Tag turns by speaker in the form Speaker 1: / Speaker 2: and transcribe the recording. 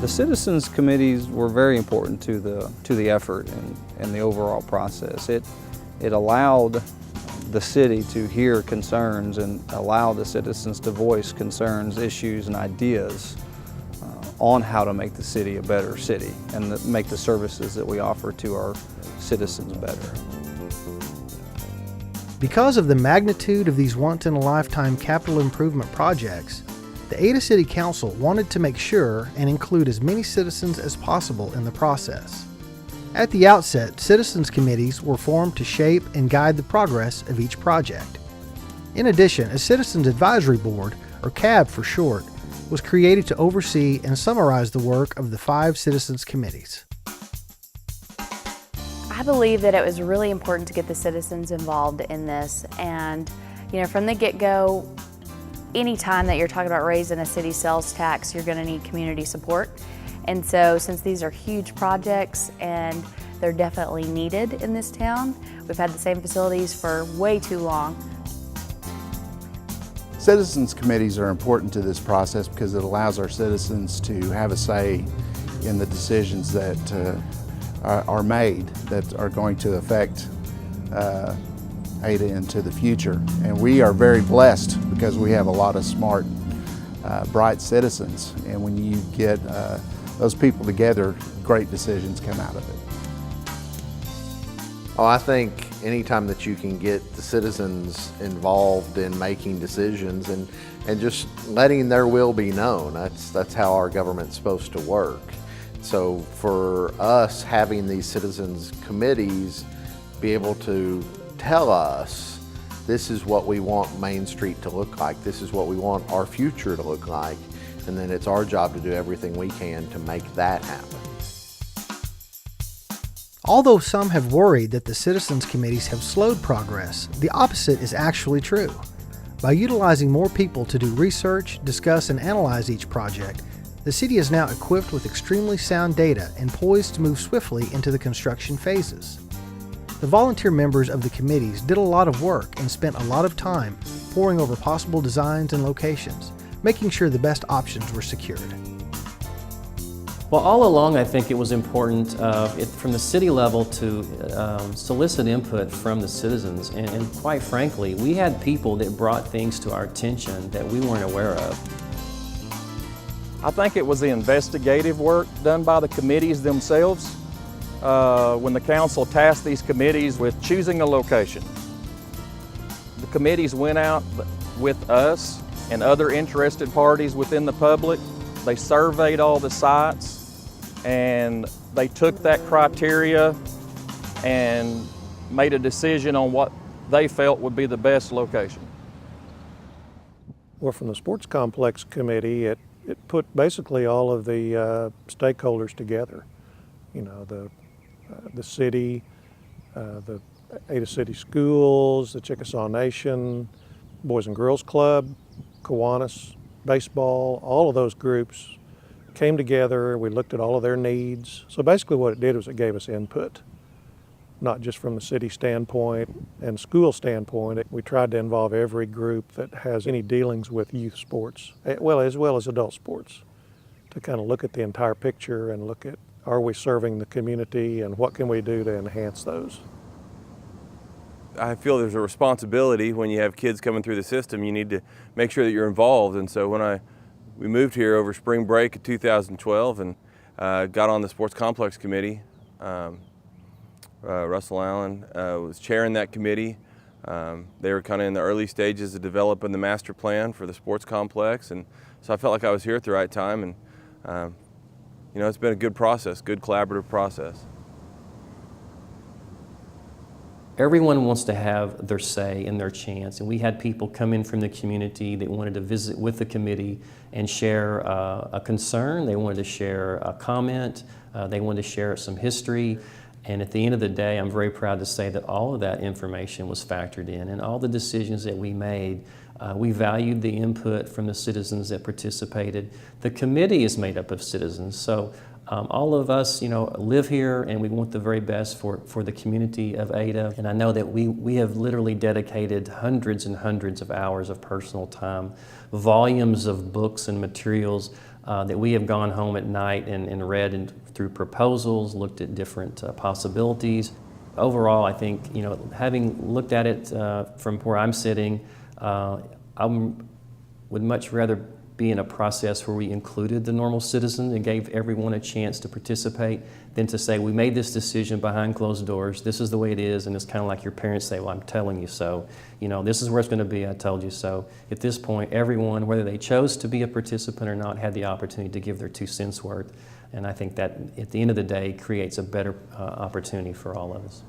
Speaker 1: The citizens committees were very important to the effort and the overall process. It allowed the city to hear concerns and allow the citizens to voice concerns, issues, and ideas on how to make the city a better city and make the services that we offer to our citizens better.
Speaker 2: Because of the magnitude of these once-in-a-lifetime capital improvement projects, the Ada City Council wanted to make sure and include as many citizens as possible in the process. At the outset, citizens committees were formed to shape and guide the progress of each project. In addition, a Citizens Advisory Board, or CAB for short, was created to oversee and summarize the work of the 5 citizens committees.
Speaker 3: I believe that it was really important to get the citizens involved in this, and from the get-go, any time that you're talking about raising a city sales tax, you're going to need community support. And so since these are huge projects and they're definitely needed in this town, we've had the same facilities for way too long.
Speaker 4: Citizens committees are important to this process because it allows our citizens to have a say in the decisions that are made that are going to affect Ada into the future. And we are very blessed because we have a lot of smart, bright citizens. And when you get those people together, great decisions come out of it.
Speaker 5: Oh, I think anytime that you can get the citizens involved in making decisions and just letting their will be known, that's how our government's supposed to work. So for us having these citizens committees be able to tell us, this is what we want Main Street to look like, this is what we want our future to look like, and then it's our job to do everything we can to make that happen.
Speaker 2: Although some have worried that the citizens committees have slowed progress, the opposite is actually true. By utilizing more people to do research, discuss, and analyze each project, the city is now equipped with extremely sound data and poised to move swiftly into the construction phases. The volunteer members of the committees did a lot of work and spent a lot of time poring over possible designs and locations, making sure the best options were secured.
Speaker 6: Well, all along I think it was important from the city level to solicit input from the citizens, and quite frankly, we had people that brought things to our attention that we weren't aware of.
Speaker 1: I think it was the investigative work done by the committees themselves when the council tasked these committees with choosing a location. The committees went out with us and other interested parties within the public. They surveyed all the sites and they took that criteria and made a decision on what they felt would be the best location.
Speaker 7: Well, from the Sports Complex Committee, it put basically all of the stakeholders together. The city, the Ada City Schools, the Chickasaw Nation, Boys and Girls Club, Kiwanis, baseball, all of those groups came together. We looked at all of their needs. So basically what it did was it gave us input, not just from the city standpoint and school standpoint. We tried to involve every group that has any dealings with youth sports, as well as adult sports, to kind of look at the entire picture and look at, are we serving the community and what can we do to enhance those?
Speaker 8: I feel there's a responsibility when you have kids coming through the system. You need to make sure that you're involved. And so when we moved here over spring break of 2012 and got on the Sports Complex Committee, Russell Allen was chairing that committee. They were kind of in the early stages of developing the master plan for the sports complex, and so I felt like I was here at the right time, and it's been a good process, good collaborative process.
Speaker 6: Everyone wants to have their say and their chance, and we had people come in from the community that wanted to visit with the committee and share a concern. They wanted to share a comment. They wanted to share some history. And at the end of the day, I'm very proud to say that all of that information was factored in, and all the decisions that we made, we valued the input from the citizens that participated. The committee is made up of citizens, so all of us, live here, and we want the very best for the community of Ada. And I know that we have literally dedicated hundreds and hundreds of hours of personal time, volumes of books and materials, that we have gone home at night and read through proposals, looked at different possibilities. Overall, I think, having looked at it from where I'm sitting, I would much rather be in a process where we included the normal citizen and gave everyone a chance to participate than to say, we made this decision behind closed doors, this is the way it is, and it's kind of like your parents say, well, I'm telling you so. This is where it's going to be, I told you so. At this point, everyone, whether they chose to be a participant or not, had the opportunity to give their 2 cents worth. And I think that, at the end of the day, creates a better opportunity for all of us.